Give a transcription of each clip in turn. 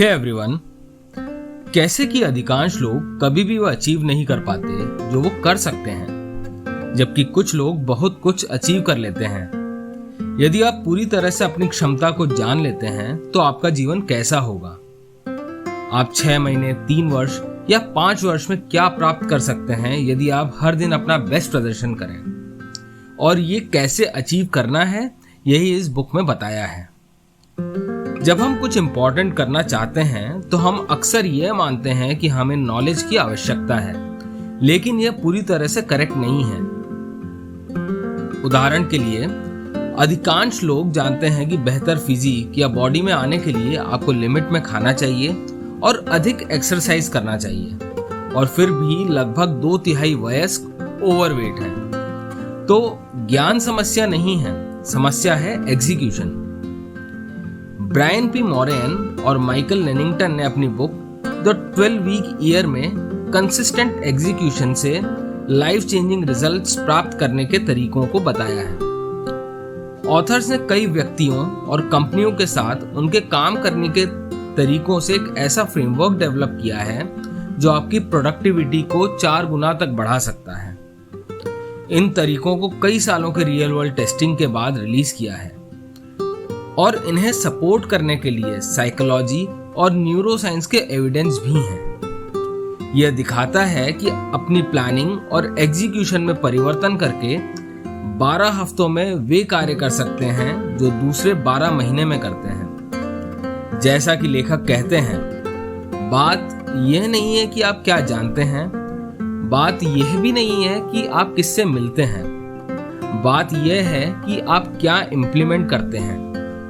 Hey everyone, कैसे कि अधिकांश लोग कभी भी वो अचीव नहीं कर पाते जो वो कर सकते हैं, जबकि कुछ लोग बहुत कुछ अचीव कर लेते हैं। यदि आप पूरी तरह से अपनी क्षमता को जान लेते हैं तो आपका जीवन कैसा होगा। आप 6 महीने, 3 वर्ष या 5 वर्ष में क्या प्राप्त कर सकते हैं यदि आप हर दिन अपना बेस्ट प्रदर्शन करें। और ये कैसे अचीव करना है, यही इस बुक में बताया है। जब हम कुछ इम्पोर्टेंट करना चाहते हैं तो हम अक्सर ये मानते हैं कि हमें नॉलेज की आवश्यकता है, लेकिन यह पूरी तरह से करेक्ट नहीं है। उदाहरण के लिए, अधिकांश लोग जानते हैं कि बेहतर फिजिक या बॉडी में आने के लिए आपको लिमिट में खाना चाहिए और अधिक एक्सरसाइज करना चाहिए, और फिर भी लगभग 2/3 वयस्क ओवरवेट हैं। तो ज्ञान समस्या नहीं है, समस्या है एग्जीक्यूशन। ब्रायन पी मॉरेन और माइकल लेनिंगटन ने अपनी बुक द 12 वीक ईयर में कंसिस्टेंट एग्जीक्यूशन से लाइफ चेंजिंग रिजल्ट्स प्राप्त करने के तरीकों को बताया है। ऑथर्स ने कई व्यक्तियों और कंपनियों के साथ उनके काम करने के तरीकों से एक ऐसा फ्रेमवर्क डेवलप किया है जो आपकी प्रोडक्टिविटी को 4 गुना तक बढ़ा सकता है। इन तरीकों को कई सालों के रियल वर्ल्ड टेस्टिंग के बाद रिलीज किया है और इन्हें सपोर्ट करने के लिए साइकोलॉजी और न्यूरोसाइंस के एविडेंस भी हैं। यह दिखाता है कि अपनी प्लानिंग और एग्जीक्यूशन में परिवर्तन करके 12 हफ्तों में वे कार्य कर सकते हैं जो दूसरे 12 महीने में करते हैं। जैसा कि लेखक कहते हैं, बात यह नहीं है कि आप क्या जानते हैं, बात यह भी नहीं है कि आप किससे मिलते हैं, बात यह है कि आप क्या इम्प्लीमेंट करते हैं,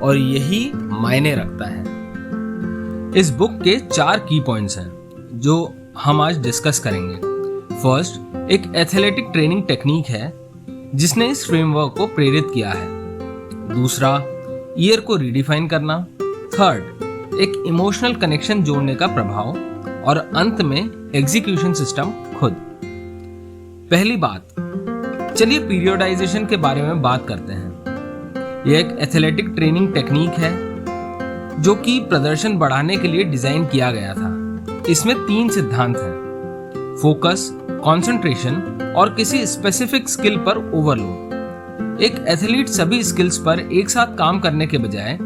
और यही मायने रखता है। इस बुक के 4 की पॉइंट्स हैं जो हम आज डिस्कस करेंगे। फर्स्ट, एक एथलेटिक ट्रेनिंग टेक्निक है जिसने इस फ्रेमवर्क को प्रेरित किया है। दूसरा, ईयर को रिडिफाइन करना। थर्ड, एक इमोशनल कनेक्शन जोड़ने का प्रभाव। और अंत में एग्जीक्यूशन सिस्टम खुद। पहली बात, चलिए पीरियोडाइजेशन के बारे में बात करते हैं। यह एक एथलेटिक ट्रेनिंग टेक्निक है जो कि प्रदर्शन बढ़ाने के लिए डिजाइन किया गया था। इसमें 3 सिद्धांत हैं: फोकस, कंसंट्रेशन और किसी स्पेसिफिक स्किल पर ओवरलोड। एक एथलीट सभी स्किल्स पर एक साथ काम करने के बजाय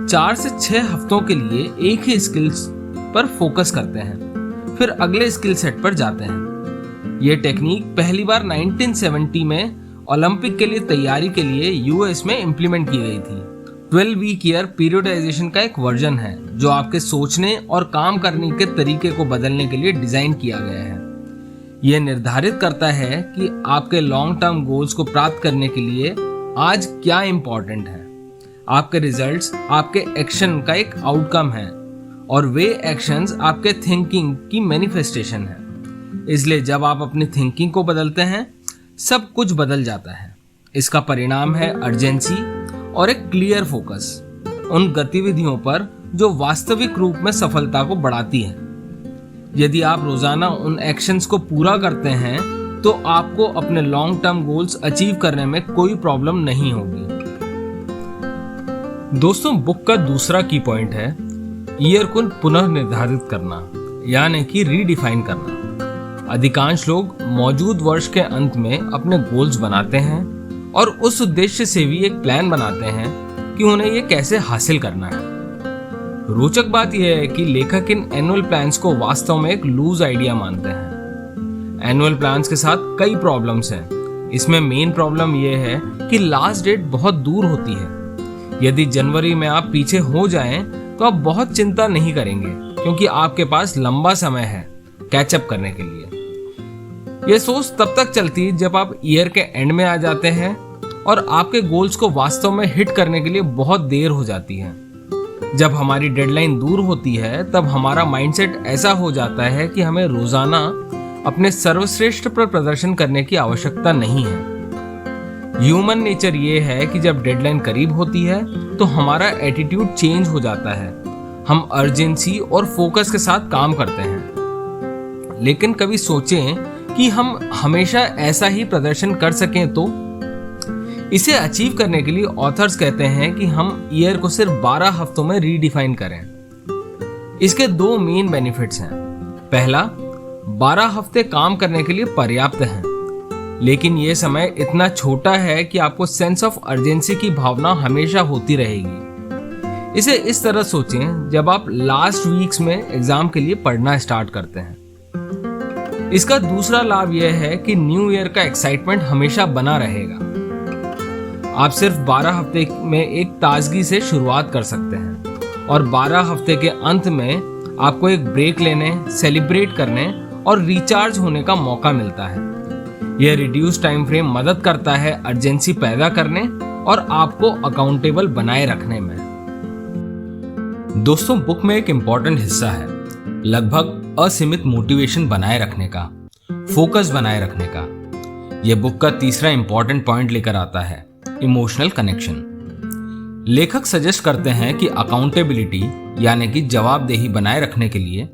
4 से 6 हफ्तों के लिए एक ही स्किल्स पर फोकस करते हैं, फिर अगले स्किल सेट पर जाते हैं। यह टेक्निक पहली बार 1970 में ओलंपिक के लिए तैयारी के लिए यूएस में इंप्लीमेंट की गई थी। 12 वीक ईयर पीरियोडाइजेशन का एक वर्जन है जो आपके सोचने और काम करने के तरीके को बदलने के लिए डिजाइन किया गया है। यह निर्धारित करता है कि आपके लॉन्ग टर्म गोल्स को प्राप्त करने के लिए आज क्या इंपॉर्टेंट है। आपके रिजल्ट्स आपके एक्शन का एक आउटकम है और वे एक्शंस आपके थिंकिंग की मैनिफेस्टेशन है। इसलिए जब आप अपनी थिंकिंग को बदलते हैं, सब कुछ बदल जाता है। इसका परिणाम है अर्जेंसी और एक क्लियर फोकस उन गतिविधियों पर जो वास्तविक रूप में सफलता को बढ़ाती है। यदि आप रोजाना उन एक्शंस को पूरा करते हैं तो आपको अपने लॉन्ग टर्म गोल्स अचीव करने में कोई प्रॉब्लम नहीं होगी। दोस्तों, बुक का दूसरा की पॉइंट है ईयर को पुनर्निर्धारित करना, यानी कि रीडिफाइन करना। अधिकांश लोग मौजूद वर्ष के अंत में अपने गोल्स बनाते हैं और उस उद्देश्य से भी एक प्लान बनाते हैं कि उन्हें ये कैसे हासिल करना है। रोचक बात यह है कि लेखक इन एनुअल प्लान्स को वास्तव में एक लूज आइडिया मानते हैं। एनुअल प्लान्स के साथ कई प्रॉब्लम्स हैं। इसमें मेन प्रॉब्लम यह है कि लास्ट डेट बहुत दूर होती है। यदि जनवरी में आप पीछे हो जाएं तो आप बहुत चिंता नहीं करेंगे, क्योंकि आपके पास लंबा समय है कैचअप करने के लिए। यह सोच तब तक चलती जब आप ईयर के एंड में आ जाते हैं और आपके गोल्स को वास्तव में हिट करने के लिए बहुत देर हो जाती है। जब हमारी डेडलाइन दूर होती है तब हमारा माइंडसेट ऐसा हो जाता है कि हमें रोजाना अपने सर्वश्रेष्ठ पर प्रदर्शन करने की आवश्यकता नहीं है। ह्यूमन नेचर ये है कि जब डेडलाइन करीब होती है तो हमारा एटीट्यूड चेंज हो जाता है। हम अर्जेंसी और फोकस के साथ काम करते हैं। लेकिन कभी सोचें कि हम हमेशा ऐसा ही प्रदर्शन कर सकें तो? इसे अचीव करने के लिए ऑथर्स कहते हैं कि हम ईयर को सिर्फ 12 हफ्तों में रीडिफाइन करें। इसके दो मेन बेनिफिट्स हैं। पहला, 12 हफ्ते काम करने के लिए पर्याप्त हैं, लेकिन यह समय इतना छोटा है कि आपको सेंस ऑफ अर्जेंसी की भावना हमेशा होती रहेगी। इसे इस तरह सोचें जब आप लास्ट वीक्स में एग्जाम के लिए पढ़ना स्टार्ट करते हैं। इसका दूसरा लाभ यह है कि न्यू ईयर का एक्साइटमेंट हमेशा बना रहेगा। आप सिर्फ 12 हफ्ते में एक ताजगी से शुरुआत कर सकते हैं और 12 हफ्ते के अंत में आपको एक ब्रेक लेने, सेलिब्रेट करने और रिचार्ज होने का मौका मिलता है। यह रिड्यूस टाइम फ्रेम मदद करता है अर्जेंसी पैदा करने और आपको अकाउंटेबल बनाए रखने में। दोस्तों, बुक में एक इंपॉर्टेंट हिस्सा है लगभग असीमित मोटिवेशन बनाए रखने का, फोकस बनाए रखने का। यह बुक का तीसरा इंपॉर्टेंट पॉइंट लेकर आता है, इमोशनल कनेक्शन। लेखक सजेस्ट करते हैं कि अकाउंटेबिलिटी यानी कि जवाबदेही बनाए रखने के लिए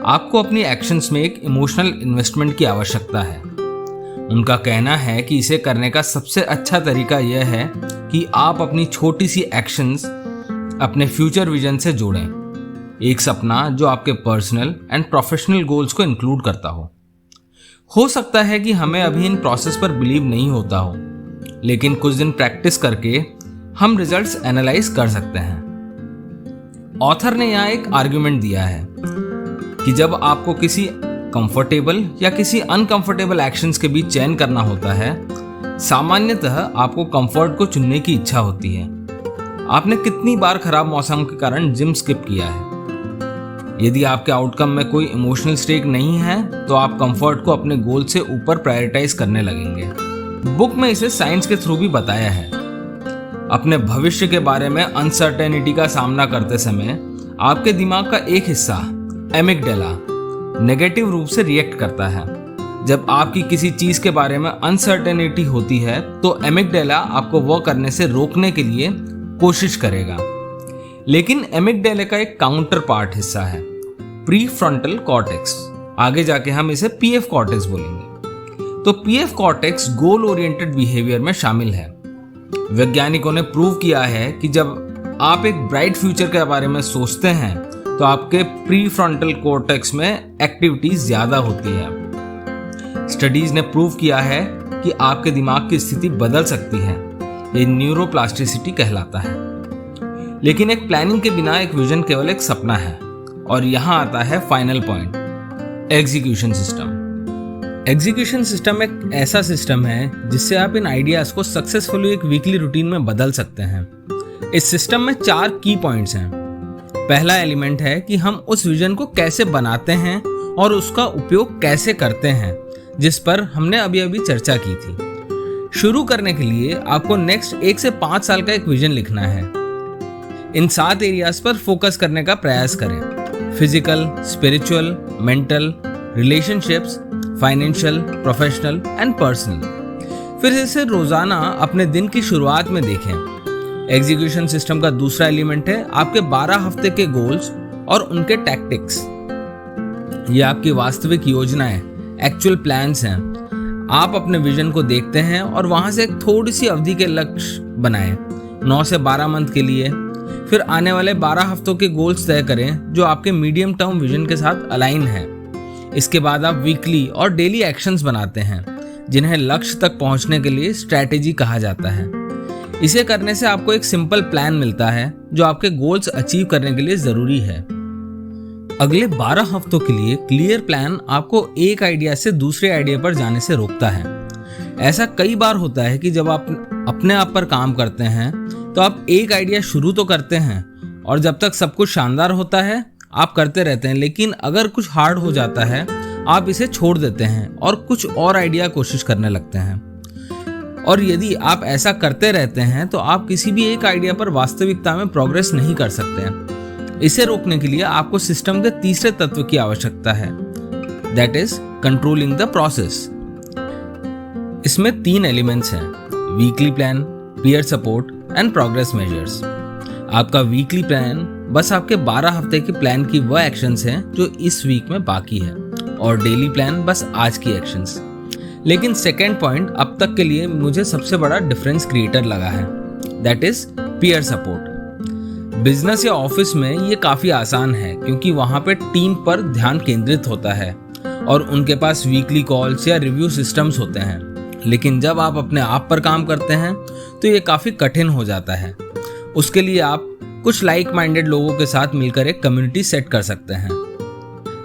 आपको अपनी एक्शंस में एक इमोशनल इन्वेस्टमेंट की आवश्यकता है। उनका कहना है कि इसे करने का सबसे अच्छा तरीका यह है कि आप अपनी छोटी सी एक्शंस अपने फ्यूचर विजन से जोड़ें, एक सपना जो आपके पर्सनल एंड प्रोफेशनल गोल्स को इंक्लूड करता हो सकता है कि हमें अभी इन प्रोसेस पर बिलीव नहीं होता हो, लेकिन कुछ दिन प्रैक्टिस करके हम रिजल्ट्स एनालाइज कर सकते हैं। ऑथर ने यहाँ एक आर्गुमेंट दिया है कि जब आपको किसी कंफर्टेबल या किसी अनकंफर्टेबल एक्शंस के बीच चयन करना होता है, सामान्यतः आपको कंफर्ट को चुनने की इच्छा होती है। आपने कितनी बार खराब मौसम के कारण जिम स्किप किया है? यदि आपके आउटकम में कोई इमोशनल स्टेक नहीं है तो आप कंफर्ट को अपने गोल से ऊपर प्रायोरिटाइज करने लगेंगे। बुक में इसे साइंस के थ्रू भी बताया है। अपने भविष्य के बारे में अनसर्टेनिटी का सामना करते समय आपके दिमाग का एक हिस्सा एमिगडाला नेगेटिव रूप से रिएक्ट करता है। जब आपकी किसी चीज के बारे में अनसर्टेनिटी होती है तो एमिगडाला आपको वह करने से रोकने के लिए कोशिश करेगा, लेकिन एमिगडाला का एक काउंटर पार्ट हिस्सा है प्रीफ्रंटल कॉर्टेक्स। आगे जाके हम इसे पीएफ कॉर्टेक्स बोलेंगे। तो PF cortex goal oriented behaviour में शामिल है। वैज्ञानिकों ने प्रूव किया है कि जब आप एक ब्राइट फ्यूचर के बारे में सोचते हैं तो आपके प्रीफ्रंटल कॉर्टेक्स में एक्टिविटी ज्यादा होती है। स्टडीज ने प्रूव किया है कि आपके दिमाग की स्थिति बदल सकती है। ये न्यूरोप्लास्टिसिटी कहलाता है। लेकिन एक प्लानिंग के बिना एक विजन केवल एक सपना है। और यहाँ आता है final point, execution system. Execution system एक ऐसा सिस्टम है जिससे आप इन आइडियाज को सक्सेसफुली एक वीकली रूटीन में बदल सकते हैं। इस सिस्टम में 4 की पॉइंट्स हैं। पहला एलिमेंट है कि हम उस विजन को कैसे बनाते हैं और उसका उपयोग कैसे करते हैं, जिस पर हमने अभी चर्चा की थी। शुरू करने के लिए आपको नेक्स्ट 1 से 5 साल का एक विजन लिखना है। इन 7 एरियाज पर फोकस करने का प्रयास करें: physical, spiritual, mental, relationships, financial, professional and personal. फिर इसे रोजाना अपने दिन की शुरुआत में देखें। एग्जीक्यूशन सिस्टम का दूसरा एलिमेंट है आपके 12 हफ्ते के गोल्स और उनके टैक्टिक्स। ये आपकी वास्तविक योजनाएं, एक्चुअल प्लान्स हैं। आप अपने विजन को देखते हैं और वहां से एक थोड़ी सी अवधि के लक्ष्य बनाएं, 9 से 12 मंथ के लिए। फिर आने वाले 12 हफ्तों के गोल्स तय करें जो आपके मीडियम टर्म विजन के साथ अलाइन है। इसके बाद आप वीकली और डेली एक्शंस बनाते हैं, जिन्हें लक्ष्य तक पहुंचने के लिए स्ट्रैटेजी कहा जाता है। इसे करने से आपको एक सिंपल प्लान मिलता है जो आपके गोल्स अचीव करने के लिए जरूरी है। अगले 12 हफ्तों के लिए क्लियर प्लान आपको एक आइडिया से दूसरे आइडिया पर जाने से रोकता है। ऐसा कई बार होता है कि जब आप अपने आप पर काम करते हैं तो आप एक आइडिया शुरू तो करते हैं और जब तक सब कुछ शानदार होता है आप करते रहते हैं, लेकिन अगर कुछ हार्ड हो जाता है आप इसे छोड़ देते हैं और कुछ और आइडिया कोशिश करने लगते हैं। और यदि आप ऐसा करते रहते हैं तो आप किसी भी एक आइडिया पर वास्तविकता में प्रोग्रेस नहीं कर सकते हैं। इसे रोकने के लिए आपको सिस्टम के तीसरे तत्व की आवश्यकता है, that is controlling the process. इसमें 3 एलिमेंट्स हैं: weekly plan, peer support and progress measures. आपका वीकली प्लान बस आपके 12 हफ्ते के प्लान की वह एक्शंस हैं जो इस वीक में बाकी है, और डेली प्लान बस आज की एक्शंस। लेकिन सेकेंड पॉइंट अब तक के लिए मुझे सबसे बड़ा डिफरेंस क्रिएटर लगा है, that is peer support. Business या ऑफिस में ये काफ़ी आसान है क्योंकि वहाँ पे टीम पर ध्यान केंद्रित होता है और उनके पास वीकली कॉल्स या रिव्यू सिस्टम्स होते हैं। लेकिन जब आप अपने आप पर काम करते हैं तो ये काफ़ी कठिन हो जाता है। उसके लिए आप कुछ लाइक माइंडेड लोगों के साथ मिलकर एक कम्युनिटी सेट कर सकते हैं।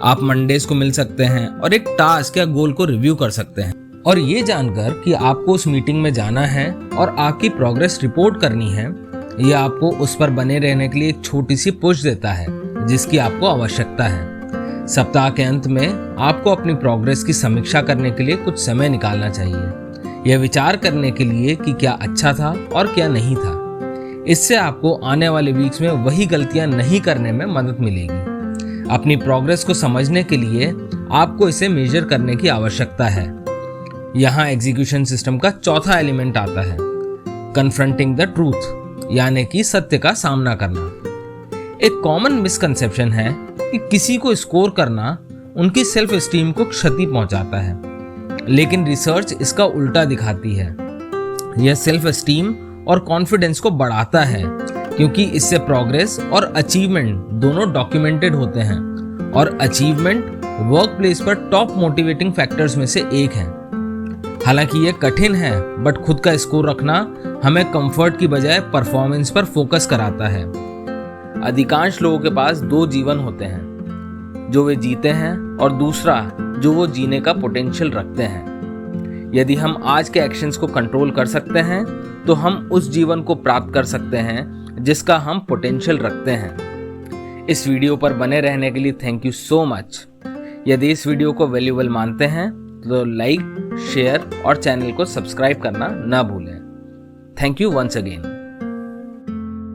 आप मंडेज को मिल सकते हैं और एक टास्क या गोल को रिव्यू कर सकते हैं। और ये जानकर कि आपको उस मीटिंग में जाना है और आपकी प्रोग्रेस रिपोर्ट करनी है, ये आपको उस पर बने रहने के लिए एक छोटी सी पुश देता है जिसकी आपको आवश्यकता है। सप्ताह के अंत में आपको अपनी प्रोग्रेस की समीक्षा करने के लिए कुछ समय निकालना चाहिए, यह विचार करने के लिए कि क्या अच्छा था और क्या नहीं था। इससे आपको आने वाले वीक्स में वही गलतियां नहीं करने में मदद मिलेगी। अपनी प्रोग्रेस को समझने के लिए आपको इसे मेजर करने की आवश्यकता है। यहाँ एग्जीक्यूशन सिस्टम का चौथा एलिमेंट आता है, कन्फ्रंटिंग द ट्रूथ, यानी कि सत्य का सामना करना। एक कॉमन मिसकंसेप्शन है कि किसी को स्कोर करना उनकी सेल्फ एस्टीम को क्षति पहुंचाता है, लेकिन रिसर्च इसका उल्टा दिखाती है। यह सेल्फ एस्टीम और कॉन्फिडेंस को बढ़ाता है क्योंकि इससे प्रोग्रेस और अचीवमेंट दोनों डॉक्यूमेंटेड होते हैं और अचीवमेंट वर्क प्लेस पर टॉप मोटिवेटिंग फैक्टर्स में से एक है। हालांकि ये कठिन है, बट खुद का स्कोर रखना हमें कंफर्ट की बजाय परफॉर्मेंस पर फोकस कराता है। अधिकांश लोगों के पास दो जीवन होते हैं, जो वे जीते हैं और दूसरा जो वो जीने का पोटेंशियल रखते हैं। यदि हम आज के एक्शंस को कंट्रोल कर सकते हैं तो हम उस जीवन को प्राप्त कर सकते हैं जिसका हम पोटेंशियल रखते हैं। इस वीडियो पर बने रहने के लिए थैंक यू सो मच। यदि इस वीडियो को वैल्यूएबल मानते हैं तो लाइक, शेयर और चैनल को सब्सक्राइब करना ना भूलें। Thank you once again.